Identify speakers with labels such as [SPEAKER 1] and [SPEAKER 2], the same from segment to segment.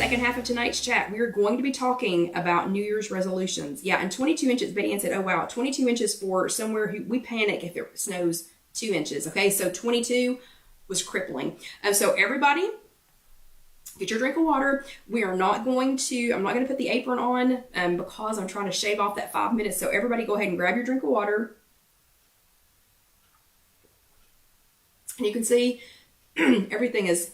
[SPEAKER 1] second half of tonight's chat, we are going to be talking about New Year's resolutions. Yeah, and 22 inches, Betty Ann said, oh wow, 22 inches for somewhere we panic if it snows 2 inches. Okay, so 22 was crippling. So everybody, get your drink of water. I'm not going to put the apron on because I'm trying to shave off that 5 minutes. So everybody go ahead and grab your drink of water. And you can see everything is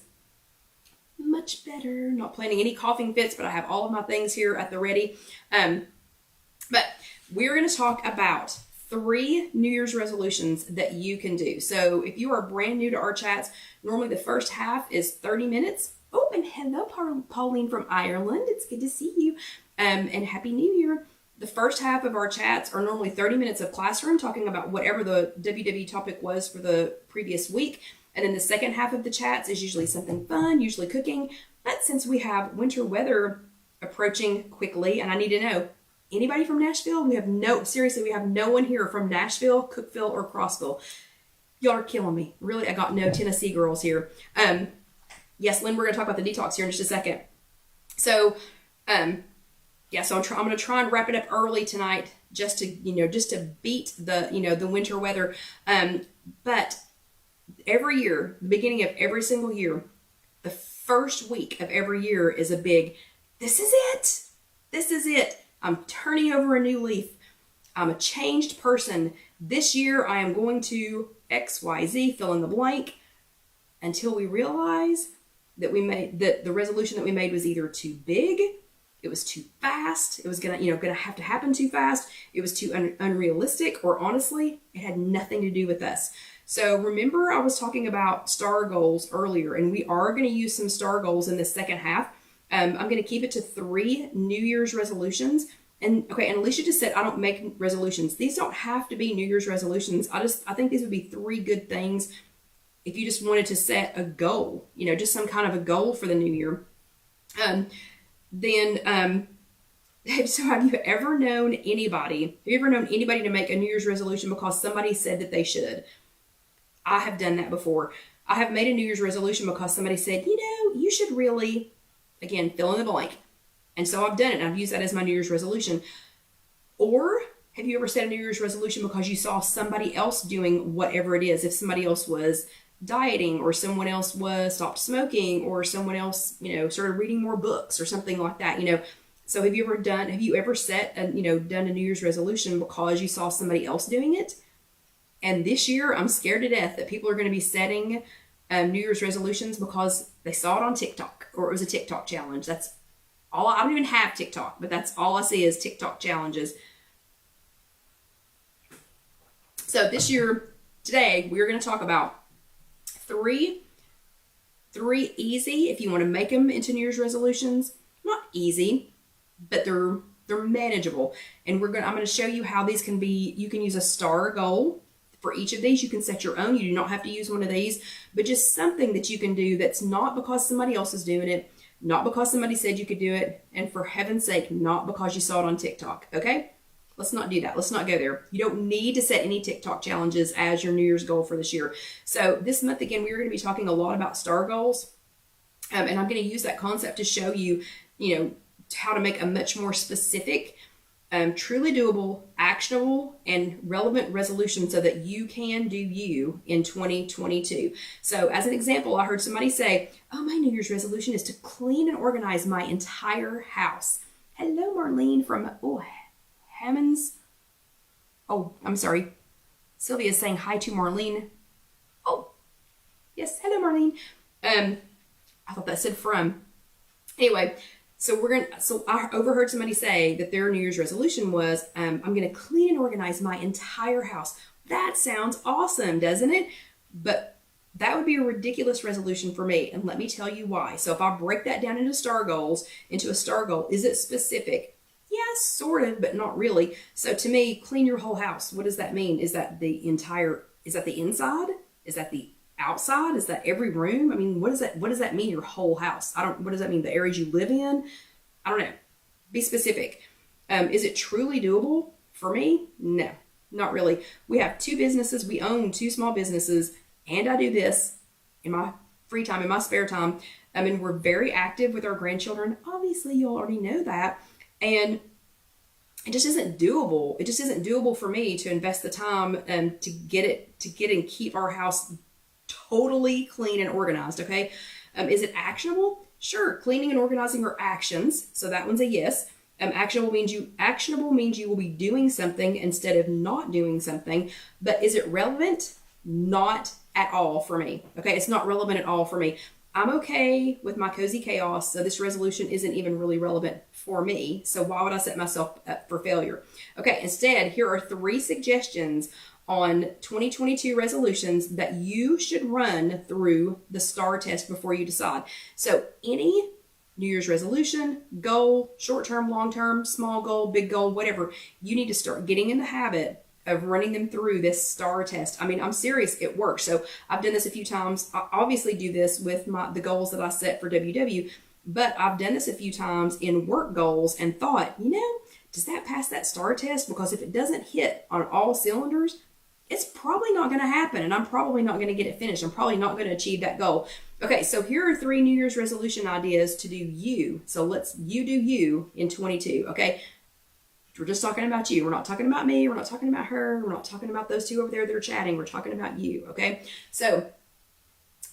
[SPEAKER 1] much better. Not planning any coughing fits, but I have all of my things here at the ready. But we're going to talk about 3 New Year's resolutions that you can do. So if you are brand new to our chats, normally the first half is 30 minutes. Oh, and hello, Pauline from Ireland. It's good to see you. And Happy New Year. The first half of our chats are normally 30 minutes of classroom, talking about whatever the WW topic was for the previous week. And then the second half of the chats is usually something fun, usually cooking. But since we have winter weather approaching quickly, and I need to know, anybody from Nashville? We have no one here from Nashville, Cookeville, or Crossville. Y'all are killing me. Really, I got no Tennessee girls here. Yes, Lynn, we're going to talk about the detox here in just a second. So, yeah, so I'm going to try and wrap it up early tonight just to beat the winter weather. But every year, the beginning of every single year, the first week of every year is a big, this is it. This is it. I'm turning over a new leaf. I'm a changed person. This year, I am going to XYZ, fill in the blank, until we realize that the resolution that we made was either too big, it was too fast, it was gonna have to happen too fast, it was too unrealistic, or honestly, it had nothing to do with us. So remember, I was talking about STAR goals earlier, and we are going to use some STAR goals in the second half. I'm going to keep it to 3 New Year's resolutions. And Alicia just said, I don't make resolutions. These don't have to be New Year's resolutions. I think these would be 3 good things if you just wanted to set a goal, just some kind of a goal for the new year. So have you ever known anybody to make a New Year's resolution because somebody said that they should? I have done that before. I have made a New Year's resolution because somebody said, you should really, again, fill in the blank. And so I've done it, and I've used that as my New Year's resolution. Or have you ever set a New Year's resolution because you saw somebody else doing whatever it is? If somebody else was dieting, or someone else was stopped smoking, or someone else, started reading more books or something like that, So have you ever done a New Year's resolution because you saw somebody else doing it? And this year, I'm scared to death that people are going to be setting New Year's resolutions because they saw it on TikTok, or it was a TikTok challenge. That's all. I don't even have TikTok, but that's all I see is TikTok challenges. So today, we're going to talk about 3 easy, if you want to make them into New Year's resolutions. Not easy, but they're manageable. And I'm going to show you how these can be. You can use a STAR goal for each of these. You can set your own. You do not have to use one of these, but just something that you can do that's not because somebody else is doing it, not because somebody said you could do it, and for heaven's sake, not because you saw it on TikTok. Okay? Let's not do that. Let's not go there. You don't need to set any TikTok challenges as your New Year's goal for this year. So this month, again, we're going to be talking a lot about STAR goals. And I'm going to use that concept to show you, how to make a much more specific, truly doable, actionable, and relevant resolution so that you can do you in 2022. So as an example, I heard somebody say, oh, my New Year's resolution is to clean and organize my entire house. Hello, Marlene from Hammonds. Oh, I'm sorry. Sylvia is saying hi to Marlene. Oh, yes. Hello, Marlene. I thought that said from. Anyway, so I overheard somebody say that their New Year's resolution was, I'm going to clean and organize my entire house. That sounds awesome, doesn't it? But that would be a ridiculous resolution for me. And let me tell you why. So if I break that down into a STAR goal, is it specific? Yes, sort of, but not really. So to me, clean your whole house. What does that mean? Is that the inside? Is that the outside? Is that every room? I mean, what does that mean, your whole house? What does that mean? The areas you live in? I don't know. Be specific. Is it truly doable for me? No, not really. We have 2 businesses. We own 2 small businesses, and I do this in my free time, in my spare time. I mean, we're very active with our grandchildren. Obviously, you already know that. And it just isn't doable. It just isn't doable for me to invest the time to get and keep our house totally clean and organized. Okay. Is it actionable? Sure. Cleaning and organizing are actions. So that one's a yes. Actionable means you will be doing something instead of not doing something. But is it relevant? Not at all for me. Okay. It's not relevant at all for me. I'm okay with my cozy chaos, so this resolution isn't even really relevant for me. So why would I set myself up for failure? Okay, instead, here are 3 suggestions on 2022 resolutions that you should run through the STAR test before you decide. So any New Year's resolution, goal, short-term, long-term, small goal, big goal, whatever, you need to start getting in the habit of running them through this STAR test. I mean, I'm serious, it works. So I've done this a few times. I obviously do this with the goals that I set for WW, but I've done this a few times in work goals and thought, does that pass that STAR test? Because if it doesn't hit on all cylinders, it's probably not going to happen, and I'm probably not going to get it finished. I'm probably not going to achieve that goal. Okay, so here are 3 New Year's resolution ideas to do you. So you do you in 22, okay? We're just talking about you. We're not talking about me. We're not talking about her. We're not talking about those 2 over there that are chatting. We're talking about you, okay? So,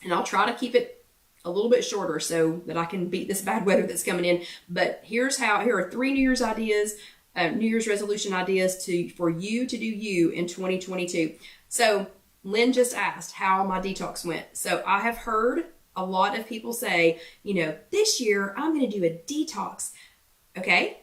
[SPEAKER 1] and I'll try to keep it a little bit shorter so that I can beat this bad weather that's coming in. But here are 3 New Year's ideas, New Year's resolution ideas for you to do you in 2022. So Lynn just asked how my detox went. So I have heard a lot of people say, this year I'm going to do a detox. Okay,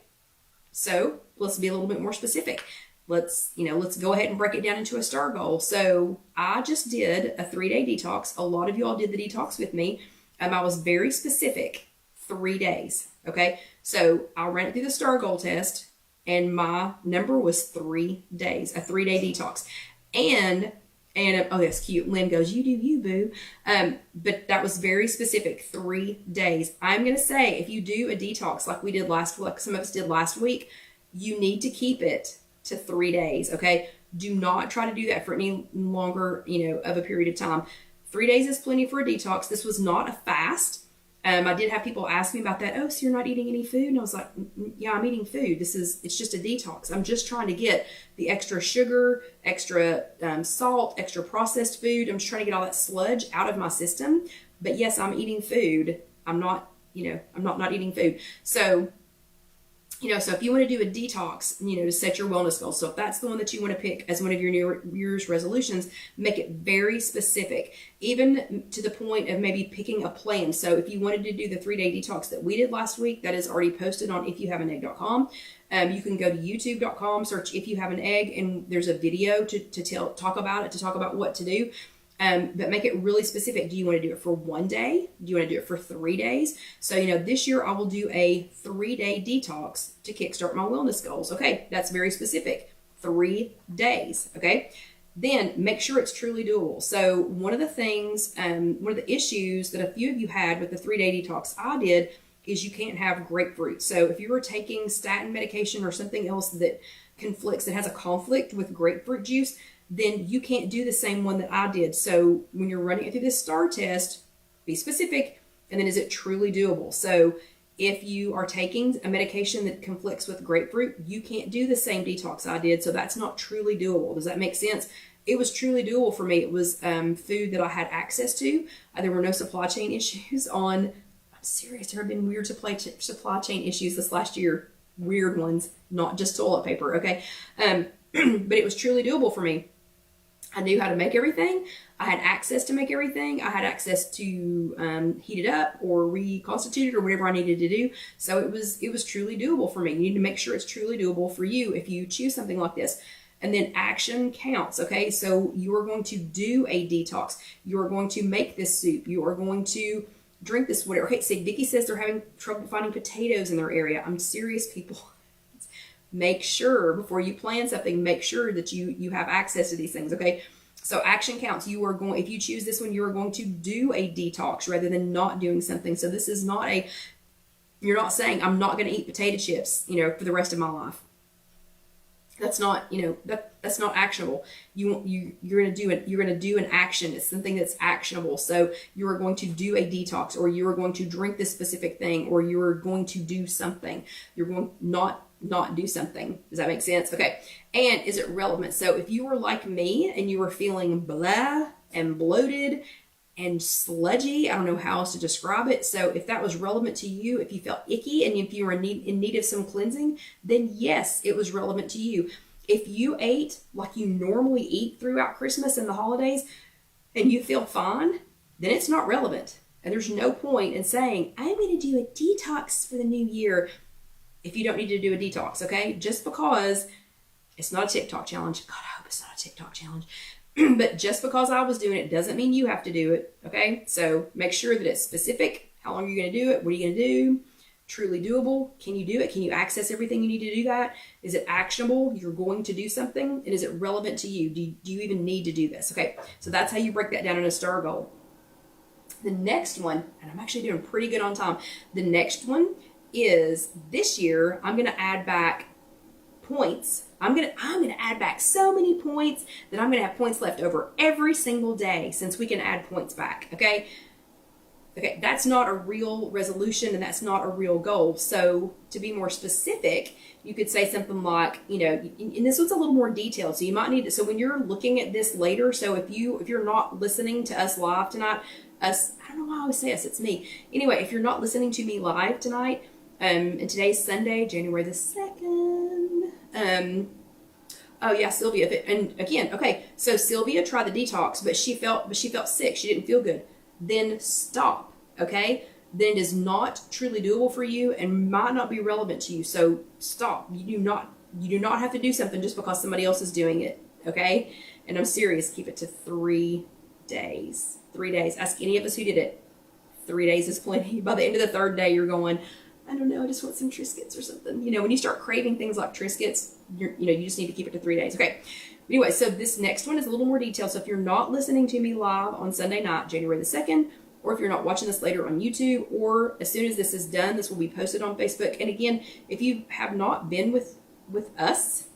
[SPEAKER 1] so let's be a little bit more specific. Let's go ahead and break it down into a STAR goal. So I just did a 3-day detox. A lot of you all did the detox with me. I was very specific, 3 days. Okay, so I ran it through the STAR goal test, and my number was 3 days, a 3-day detox. And oh, that's cute. Lynn goes, you do you, boo. But that was very specific, 3 days. I'm going to say, if you do a detox like we did like some of us did last week, you need to keep it to 3 days, okay? Do not try to do that for any longer, of a period of time. 3 days is plenty for a detox. This was not a fast. I did have people ask me about that. Oh, so you're not eating any food? And I was like, yeah, I'm eating food. It's just a detox. I'm just trying to get the extra sugar, extra salt, extra processed food. I'm just trying to get all that sludge out of my system. But yes, I'm eating food. I'm not eating food. So, so if you want to do a detox, to set your wellness goals. So if that's the one that you want to pick as one of your New Year's resolutions, make it very specific, even to the point of maybe picking a plan. So if you wanted to do the 3-day detox that we did last week, that is already posted on IfYouHaveAnEgg.com. You can go to YouTube.com, search If You Have an Egg, and there's a video to talk about what to do. But make it really specific. Do you want to do it for 1 day? Do you want to do it for 3 days? So, this year I will do a 3-day detox to kickstart my wellness goals. Okay, that's very specific. 3 days, okay? Then make sure it's truly doable. So one of the issues that a few of you had with the 3-day detox I did is you can't have grapefruit. So if you were taking statin medication or something else that has a conflict with grapefruit juice, then you can't do the same one that I did. So when you're running it through this STAR test, be specific, and then is it truly doable? So if you are taking a medication that conflicts with grapefruit, you can't do the same detox I did, so that's not truly doable. Does that make sense? It was truly doable for me. It was food that I had access to. There were no supply chain issues I'm serious, there have been weird supply chain issues this last year. Weird ones, not just toilet paper, okay? But it was truly doable for me. I knew how to make everything. I had access to make everything. I had access to heat it up or reconstitute it or whatever I needed to do. So it was truly doable for me. You need to make sure it's truly doable for you if you choose something like this. And then action counts, okay? So you are going to do a detox. You are going to make this soup. You are going to drink this, whatever. Okay, say Vicki says they're having trouble finding potatoes in their area. I'm serious, people. Make sure before you plan something, make sure that you have access to these things, okay? So action counts. If you choose this one, you are going to do a detox rather than not doing something. So this is not you're not saying I'm not going to eat potato chips, for the rest of my life. That's not, that's not actionable. You're going to do it. You're going to do an action. It's something that's actionable. So you are going to do a detox, or you are going to drink this specific thing, or you are going to do something. You're going not do something. Does that make sense? Okay. And is it relevant? So if you were like me and you were feeling blah and bloated and sludgy, I don't know how else to describe it. So if that was relevant to you, if you felt icky and if you were in need of some cleansing, then yes, it was relevant to you. If you ate like you normally eat throughout Christmas and the holidays and you feel fine, then it's not relevant. And there's no point in saying, I'm going to do a detox for the new year if you don't need to do a detox, okay? Just because it's not a TikTok challenge. God, I hope it's not a TikTok challenge. But just because I was doing it doesn't mean you have to do it, okay? So make sure that it's specific. How long are you going to do it? What are you going to do? Truly doable. Can you do it? Can you access everything you need to do that? Is it actionable? You're going to do something. And is it relevant to you? Do you even need to do this? Okay, so that's how you break that down in a STAR goal. The next one, and I'm actually doing pretty good on time. The next one is this year, I'm going to add back points. I'm gonna add back so many points that I'm gonna have points left over every single day, since we can add points back. Okay, that's not a real resolution and that's not a real goal. So to be more specific, you could say something like, and this one's a little more detailed, so you might need to, so when you're looking at this later, so if you're not listening to us live tonight, I don't know why I always say us, it's me. Anyway, if you're not listening to me live tonight, and today's Sunday, January the 2nd. Oh yeah, Sylvia. And again, okay, so Sylvia tried the detox, but she felt sick. She didn't feel good. Then stop, okay? Then it is not truly doable for you and might not be relevant to you. So stop. You do not have to do something just because somebody else is doing it, okay? And I'm serious. Keep it to 3 days. 3 days. Ask any of us who did it. 3 days is plenty. By the end of the 3rd day, you're going, I don't know, I just want some Triscuits or something. When you start craving things like Triscuits, you just need to keep it to 3 days. Okay. Anyway, so this next one is a little more detailed. So if you're not listening to me live on Sunday night, January the 2nd, or if you're not watching this later on YouTube, or as soon as this is done, this will be posted on Facebook. And again, if you have not been with us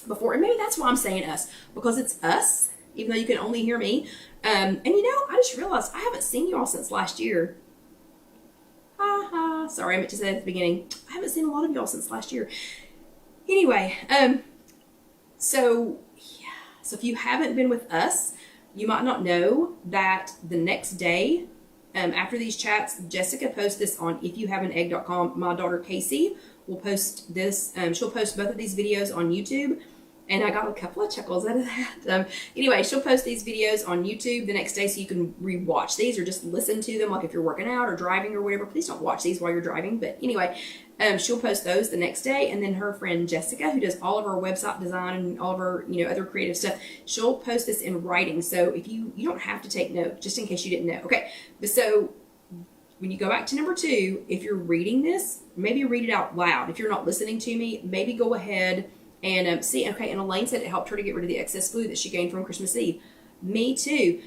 [SPEAKER 1] before, and maybe that's why I'm saying us, because it's us, even though you can only hear me. And I just realized I haven't seen you all since last year. Sorry, I meant to say that at the beginning. I haven't seen a lot of y'all since last year. Anyway, so if you haven't been with us, you might not know that the next day, after these chats, Jessica posts this on IfYouHaveAnEgg.com. My daughter Casey will post this. She'll post both of these videos on YouTube. And I got a couple of chuckles out of that. Anyway, she'll post these videos on YouTube the next day so you can rewatch these or just listen to them, like if you're working out or driving or whatever. Please don't watch these while you're driving. But anyway, she'll post those the next day. And then her friend Jessica, who does all of her website design and all of her other creative stuff, she'll post this in writing. So if you don't have to take notes, just in case you didn't know. Okay, but so when you go back to number 2, if you're reading this, maybe read it out loud. If you're not listening to me, maybe go ahead and see, okay, and Elaine said it helped her to get rid of the excess food that she gained from Christmas Eve. Me too.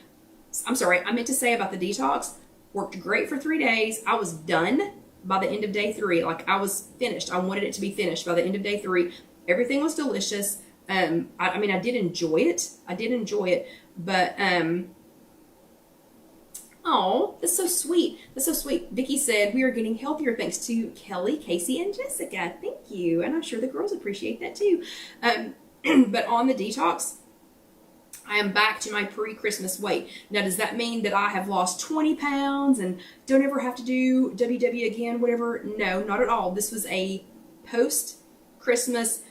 [SPEAKER 1] I'm sorry, I meant to say about the detox, worked great for 3 days. I was done by the end of day 3. Like, I was finished. I wanted it to be finished by the end of day 3. Everything was delicious. I did enjoy it. But, oh, that's so sweet. That's so sweet. Vicky said, we are getting healthier thanks to Kelly, Casey, and Jessica. Thank you. And I'm sure the girls appreciate that too. But on the detox, I am back to my pre-Christmas weight. Now, does that mean that I have lost 20 pounds and don't ever have to do WW again, whatever? No, not at all. This was a post-Christmas,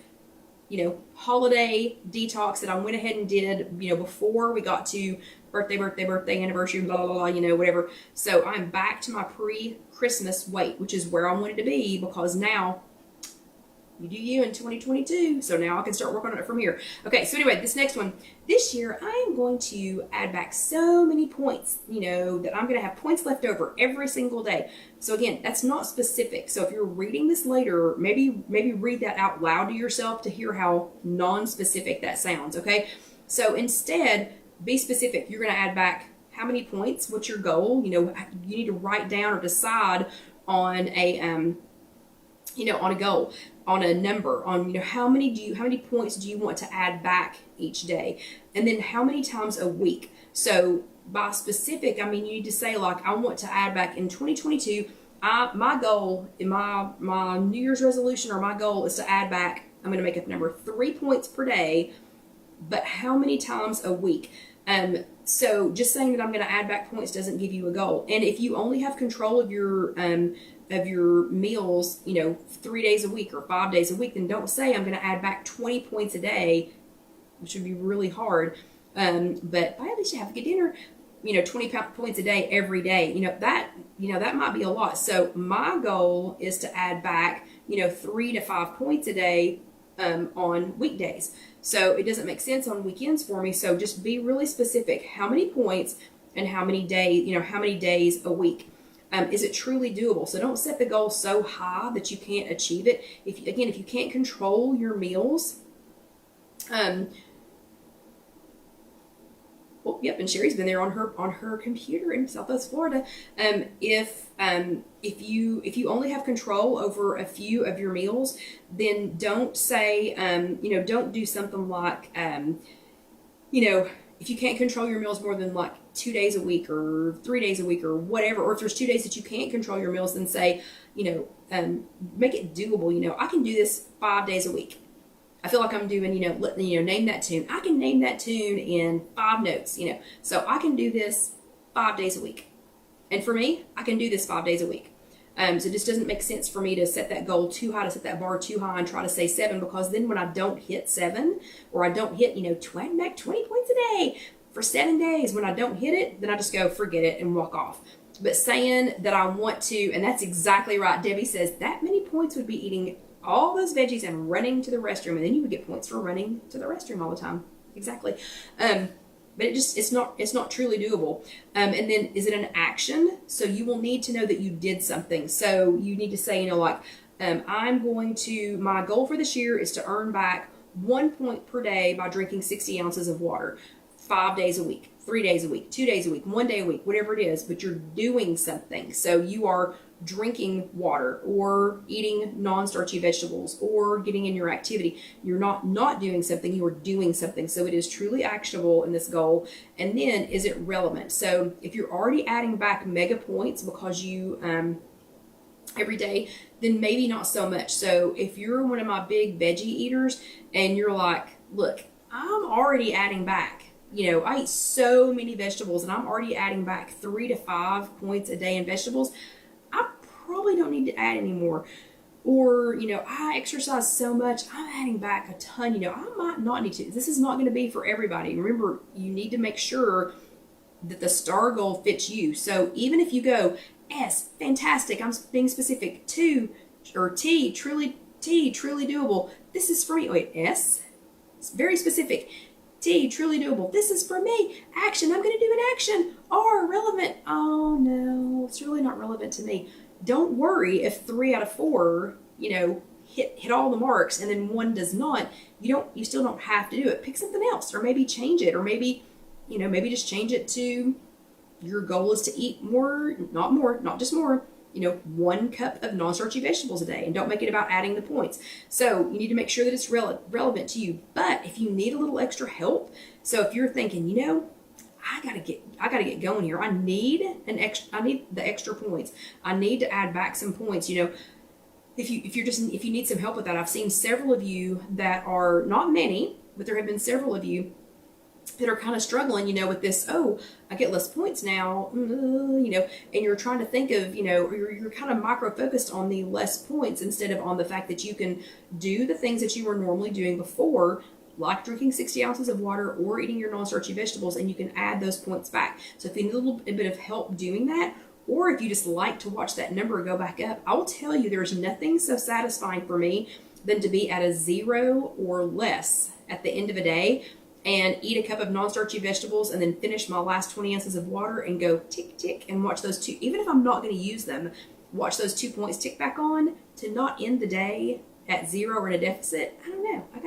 [SPEAKER 1] holiday detox that I went ahead and did, before we got to birthday, anniversary, blah, blah, blah, whatever. So I'm back to my pre-Christmas weight, which is where I wanted to be, because now you do you in 2022. So now I can start working on it from here. Okay, so anyway, this next one. This year, I am going to add back so many points, that I'm going to have points left over every single day. So again, that's not specific. So if you're reading this later, maybe read that out loud to yourself to hear how non-specific that sounds, okay? So instead, be specific. You're going to add back how many points, what's your goal? You need to write down or decide on a, on a goal. a number on, how many points do you want to add back each day, and then how many times a week. So by specific, I mean, you need to say, like, I want to add back in 2022. My goal in my New Year's resolution, or my goal, is to add back, I'm going to make up a number, 3 points per day, but how many times a week? So just saying that I'm going to add back points doesn't give you a goal. And if you only have control of your meals, 3 days a week or 5 days a week, then don't say I'm going to add back 20 points a day, which would be really hard. But at least you have a good dinner, 20 points a day every day. That might be a lot. So my goal is to add back, 3 to 5 points a day on weekdays. So it doesn't make sense on weekends for me. So just be really specific. How many points and how many days a week? Is it truly doable? So don't set the goal so high that you can't achieve it. If you can't control your meals, well, yep, and Sherry's been there on her computer in Southwest Florida. If you only have control over a few of your meals, then don't say, don't do something like, if you can't control your meals more than like 2 days a week or 3 days a week or whatever, or if there's 2 days that you can't control your meals, then say, make it doable. I can do this 5 days a week. I feel like I'm doing, name that tune. I can name that tune in 5 notes, so I can do this 5 days a week. And for me, I can do this 5 days a week. So it just doesn't make sense for me to set that goal too high, to set that bar too high and try to say 7, because then when I don't hit 7, or I don't hit, 20 points a day for 7 days, when I don't hit it, then I just go, forget it, and walk off. But saying that I want to, and that's exactly right. Debbie says that many points would be eating all those veggies and running to the restroom, and then you would get points for running to the restroom all the time. Exactly. But it's not truly doable. And then, is it an action? So you will need to know that you did something. So you need to say, my goal for this year is to earn back 1 point per day by drinking 60 ounces of water 5 days a week, 3 days a week, 2 days a week, 1 day a week, whatever it is, but you're doing something. So you are drinking water or eating non-starchy vegetables or getting in your activity. You're not doing something, you are doing something. So it is truly actionable in this goal. And then, is it relevant? So if you're already adding back mega points because you every day, then maybe not so much. So if you're one of my big veggie eaters and you're like, look, I'm already adding back, I eat so many vegetables and I'm already adding back 3 to 5 points a day in vegetables, I probably don't need to add any more. Or, I exercise so much, I'm adding back a ton, I might not need to. This is not going to be for everybody. Remember, you need to make sure that the STAR goal fits you. So even if you go, S, fantastic, I'm being specific, 2, or T, truly doable, this is for me. Wait, S, it's very specific. T, truly doable, this is for me. Action, I'm going to do an action. R, relevant, oh no, it's really not relevant to me. Don't worry if 3 out of 4, hit all the marks and then 1 does not. You still don't have to do it. Pick something else, or maybe change it, or maybe just change it to, your goal is to eat more, not just more, 1 cup of non-starchy vegetables a day, and don't make it about adding the points. So you need to make sure that it's relevant to you. But if you need a little extra help, so if you're thinking, I gotta get going here. I need the extra points. I need to add back some points. If you need some help with that, I've seen several of you that are, not many, but there have been several of you that are kind of struggling, with this, oh, I get less points now, and you're trying to think of, you're kind of micro-focused on the less points instead of on the fact that you can do the things that you were normally doing before, like drinking 60 ounces of water or eating your non-starchy vegetables, and you can add those points back. So if you need a little bit of help doing that, or if you just like to watch that number go back up, I will tell you there's nothing so satisfying for me than to be at a 0 or less at the end of a day and eat a cup of non-starchy vegetables and then finish my last 20 ounces of water and go tick, tick, and watch those 2, even if I'm not going to use them, watch those 2 points tick back on, to not end the day at 0 or in a deficit. I don't know. I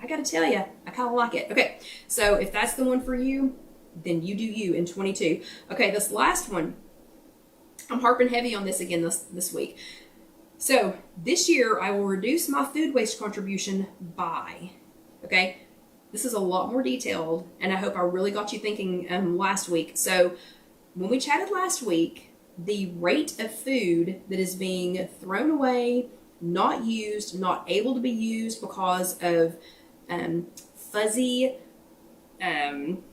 [SPEAKER 1] gotta tell you, I kind of like it. Okay, so if that's the one for you, then you do you in 22. Okay, this last one, I'm harping heavy on this again this week. So this year I will reduce my food waste contribution by, okay? This is a lot more detailed, and I hope I really got you thinking last week. So when we chatted last week, the rate of food that is being thrown away, not used, not able to be used because of fuzzy, what am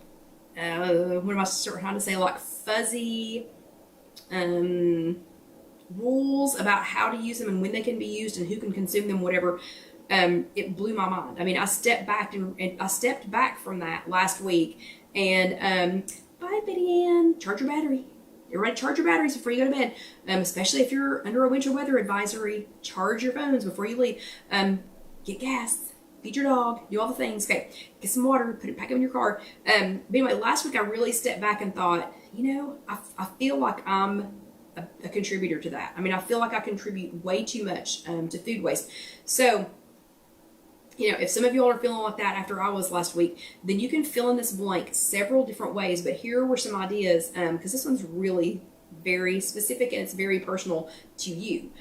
[SPEAKER 1] I trying to say, like fuzzy rules about how to use them and when they can be used and who can consume them, whatever. It blew my mind. I mean, I stepped back from that last week, and bye, Betty Ann. Charge your battery. Everybody, charge your batteries before you go to bed. Especially if you're under a winter weather advisory, charge your phones before you leave. Get gas. Feed your dog. Do all the things. Okay. Get some water. Put it back in your car. But anyway, last week I really stepped back and thought, I feel like I'm a contributor to that. I mean, I feel like I contribute way too much to food waste. So, if some of y'all are feeling like that after I was last week, then you can fill in this blank several different ways. But here were some ideas, because this one's really very specific and it's very personal to you.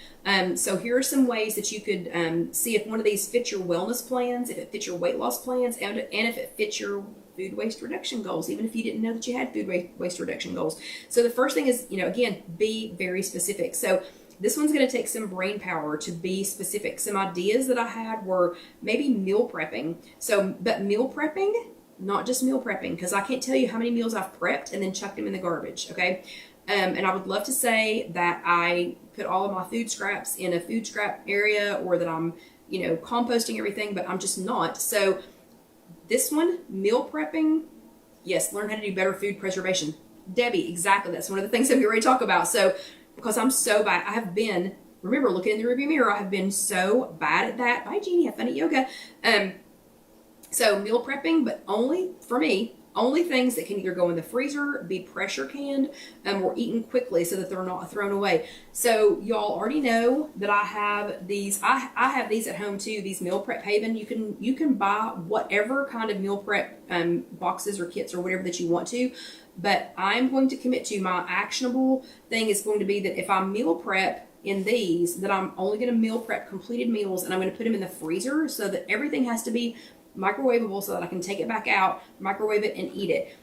[SPEAKER 1] So here are some ways that you could see if one of these fits your wellness plans, if it fits your weight loss plans, and if it fits your food waste reduction goals, even if you didn't know that you had food waste reduction goals. So the first thing is, again, be very specific. So this one's going to take some brain power to be specific. Some ideas that I had were maybe meal prepping. But meal prepping, not just meal prepping, because I can't tell you how many meals I've prepped and then chucked them in the garbage, okay? And I would love to say that I put all of my food scraps in a food scrap area, or that I'm, composting everything, but I'm just not. So this one, meal prepping, yes, learn how to do better food preservation. Debbie, exactly. That's one of the things that we already talk about. So because I'm so bad, remember, looking in the rearview mirror, I have been so bad at that. Bye, Jeannie, have fun at yoga. So meal prepping, but only, for me, only things that can either go in the freezer, be pressure canned, or eaten quickly so that they're not thrown away. So y'all already know that I have these. I have these at home too. These Meal Prep Haven. You can buy whatever kind of meal prep boxes or kits or whatever that you want to. But I'm going to commit to my actionable thing is going to be that if I meal prep in these, that I'm only going to meal prep completed meals, and I'm going to put them in the freezer so that everything has to be microwavable so that I can take it back out, microwave it, and eat it.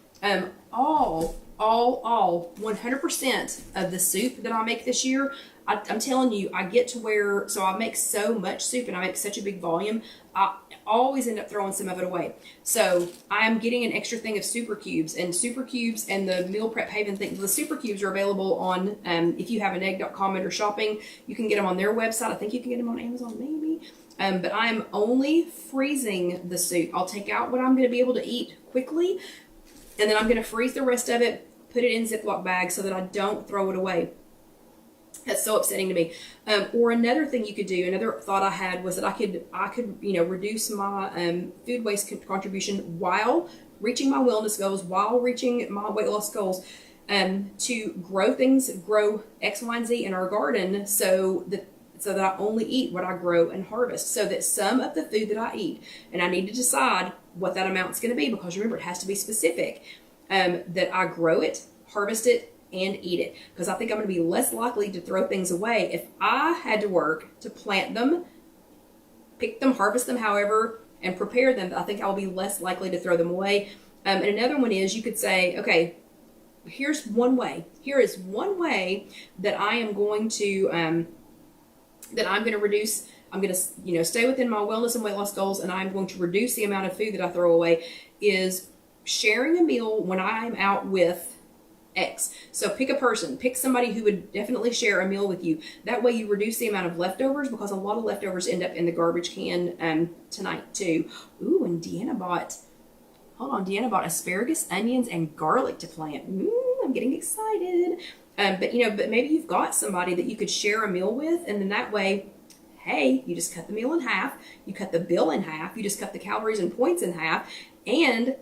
[SPEAKER 1] All 100% of the soup that I make this year, I'm telling you, I get to where, so I make so much soup and I make such a big volume, I always end up throwing some of it away. So I'm getting an extra thing of super cubes, and the Meal Prep Haven thing. The super cubes are available on IfYouHaveAnEgg.com under shopping. You can get them on their website. I think you can get them on Amazon maybe. But I'm only freezing the soup. I'll take out what I'm going to be able to eat quickly, and then I'm going to freeze the rest of it, put it in Ziploc bags so that I don't throw it away. That's so upsetting to me. Or another thing you could do, another thought I had was that I could reduce my food waste contribution while reaching my wellness goals, while reaching my weight loss goals, to grow X, Y, and Z in our garden so that I only eat what I grow and harvest, so that some of the food that I eat, and I need to decide what that amount's going to be, because remember, it has to be specific, that I grow it, harvest it, and eat it, because I think I'm going to be less likely to throw things away. If I had to work to plant them, pick them, harvest them, however, and prepare them, I think I'll be less likely to throw them away. And another one is, you could say, okay, here is one way that I am going to reduce. I'm going to, stay within my wellness and weight loss goals, and I'm going to reduce the amount of food that I throw away, is sharing a meal when I'm out with X. So pick somebody who would definitely share a meal with you. That way you reduce the amount of leftovers, because a lot of leftovers end up in the garbage can tonight too. Ooh, and Deanna bought asparagus, onions, and garlic to plant. I'm getting excited. But maybe you've got somebody that you could share a meal with, and then that way, hey, you just cut the meal in half, you cut the bill in half, you just cut the calories and points in half, and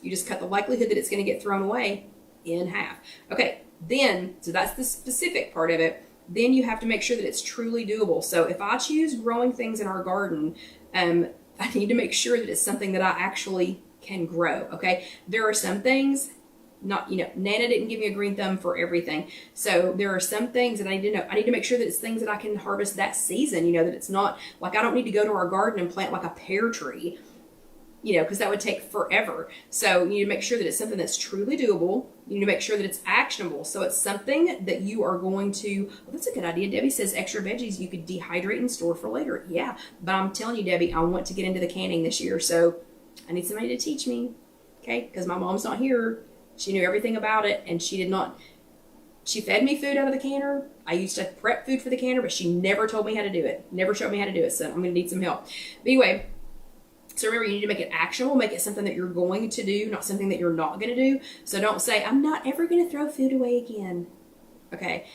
[SPEAKER 1] you just cut the likelihood that it's going to get thrown away in half. Okay, so that's the specific part of it. Then you have to make sure that it's truly doable. So if I choose growing things in our garden, I need to make sure that it's something that I actually can grow, okay? There are some things, not, Nana didn't give me a green thumb for everything. So there are some things that I need to know. I need to make sure that it's things that I can harvest that season, that it's not like I don't need to go to our garden and plant like a pear tree, because that would take forever. So you need to make sure that it's something that's truly doable. You need to make sure that it's actionable. So it's something that you are going to, well, that's a good idea. Debbie says extra veggies you could dehydrate and store for later. Yeah, but I'm telling you, Debbie, I want to get into the canning this year. So I need somebody to teach me, okay? Because my mom's not here. She knew everything about it, and she fed me food out of the canner. I used to prep food for the canner, but she never told me how to do it. Never showed me how to do it, so I'm going to need some help. But anyway, so remember, you need to make it actionable, make it something that you're going to do, not something that you're not going to do. So don't say, I'm not ever going to throw food away again. Okay?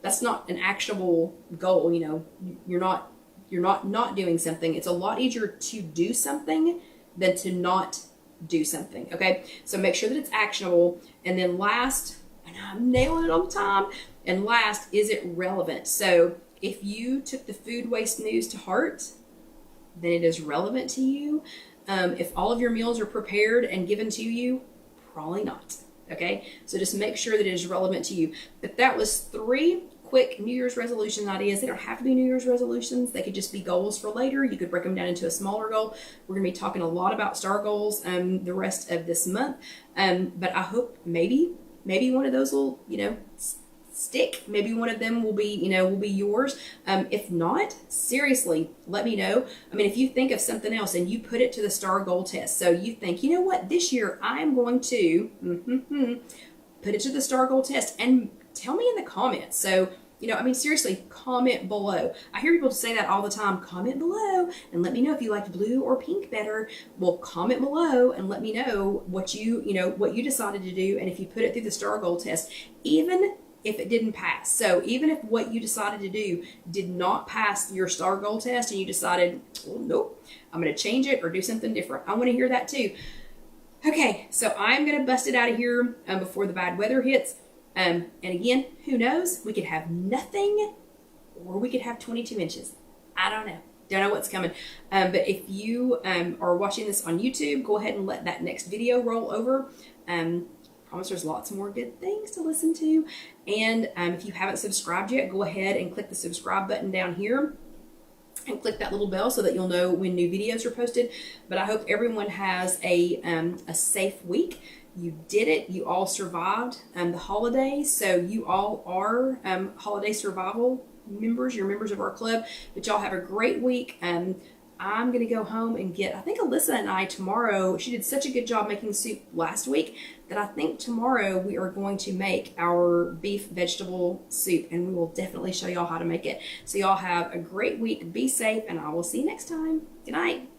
[SPEAKER 1] That's not an actionable goal, You're not doing something. It's a lot easier to do something than to not do something, okay? So make sure that it's actionable. And then last, and I'm nailing it all the time, and last, is it relevant? So if you took the food waste news to heart, then it is relevant to you. If all of your meals are prepared and given to you, probably not, okay? So just make sure that it is relevant to you. But that was 3 quick New Year's resolution ideas. They don't have to be New Year's resolutions. They could just be goals for later. You could break them down into a smaller goal. We're going to be talking a lot about STAR goals the rest of this month. But I hope maybe one of those will, stick. Maybe one of them will be, will be yours. If not, seriously, let me know. I mean, if you think of something else and you put it to the STAR goal test. So you think, you know what, this year I am going to put it to the STAR goal test and tell me in the comments. So, seriously, comment below. I hear people say that all the time. Comment below and let me know if you liked blue or pink better. Well, comment below and let me know what what you decided to do, and if you put it through the STAR goal test, even if it didn't pass. So even if what you decided to do did not pass your STAR goal test and you decided, well, nope, I'm going to change it or do something different. I want to hear that too. Okay, so I'm going to bust it out of here before the bad weather hits. And again, who knows? We could have nothing, or we could have 22 inches. I don't know. Don't know what's coming. But if you are watching this on YouTube, go ahead and let that next video roll over. Promise there's lots more good things to listen to. And if you haven't subscribed yet, go ahead and click the subscribe button down here and click that little bell so that you'll know when new videos are posted. But I hope everyone has a safe week. You did it. You all survived the holidays. So you all are holiday survival members. You're members of our club. But y'all have a great week. I'm going to go home and I think Alyssa and I tomorrow, she did such a good job making soup last week that I think tomorrow we are going to make our beef vegetable soup, and we will definitely show y'all how to make it. So y'all have a great week. Be safe, and I will see you next time. Good night.